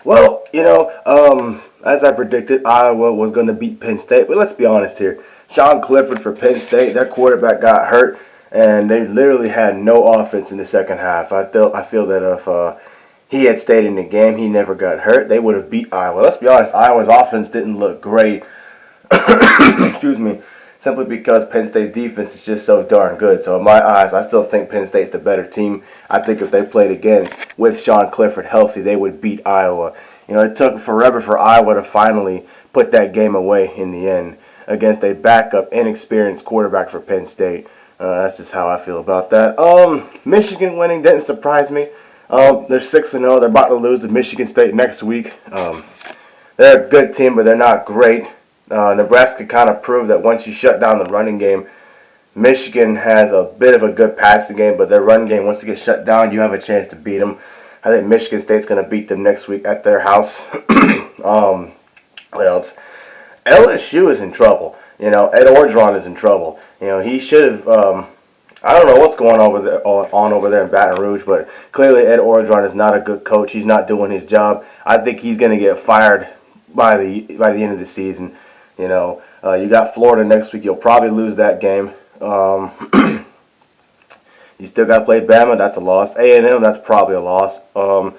Well, as I predicted, Iowa was going to beat Penn State. But let's be honest here. Sean Clifford for Penn State, their quarterback got hurt, and they literally had no offense in the second half. I feel that if he had stayed in the game, he never got hurt, they would have beat Iowa. Let's be honest, Iowa's offense didn't look great. Excuse me. Simply because Penn State's defense is just so darn good. So in my eyes, I still think Penn State's the better team. I think if they played again with Sean Clifford healthy, they would beat Iowa. It took forever for Iowa to finally put that game away in the end against a backup, inexperienced quarterback for Penn State. That's just how I feel about that. Michigan winning didn't surprise me. They're 6-0. They're about to lose to Michigan State next week. They're a good team, but they're not great. Nebraska kind of proved that once you shut down the running game, Michigan has a bit of a good passing game, but their run game, once it gets shut down, you have a chance to beat them. I think Michigan State's going to beat them next week at their house. What else? LSU is in trouble. Ed Orgeron is in trouble. He should have. I don't know what's going on over there in Baton Rouge, but clearly Ed Orgeron is not a good coach. He's not doing his job. I think he's going to get fired by the end of the season. You got Florida next week. You'll probably lose that game. You still got to play Bama. That's a loss. A&M. That's probably a loss. You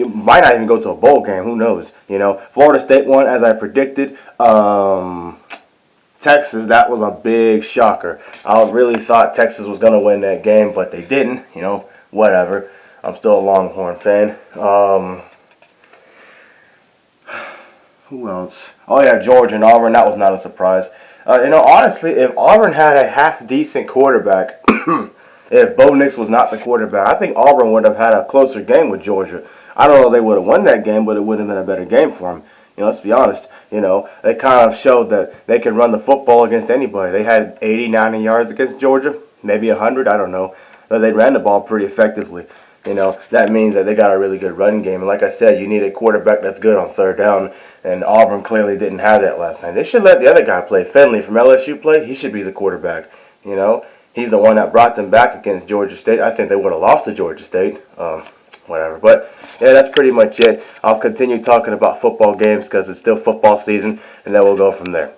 might not even go to a bowl game. Who knows? Florida State won as I predicted. Texas, that was a big shocker. I really thought Texas was going to win that game, but they didn't. Whatever. I'm still a Longhorn fan. Who else? Oh, yeah, Georgia and Auburn. That was not a surprise. Honestly, if Auburn had a half-decent quarterback, if Bo Nix was not the quarterback, I think Auburn would have had a closer game with Georgia. I don't know if they would have won that game, but it would have been a better game for them. Let's be honest. They kind of showed that they can run the football against anybody. They had 80, 90 yards against Georgia, maybe 100, I don't know. But they ran the ball pretty effectively. That means that they got a really good run game. And like I said, you need a quarterback that's good on third down. And Auburn clearly didn't have that last night. They should let the other guy play. Finley from LSU play. He should be the quarterback. He's the one that brought them back against Georgia State. I think they would have lost to Georgia State. Whatever. But, yeah, that's pretty much it. I'll continue talking about football games because it's still football season, and then we'll go from there.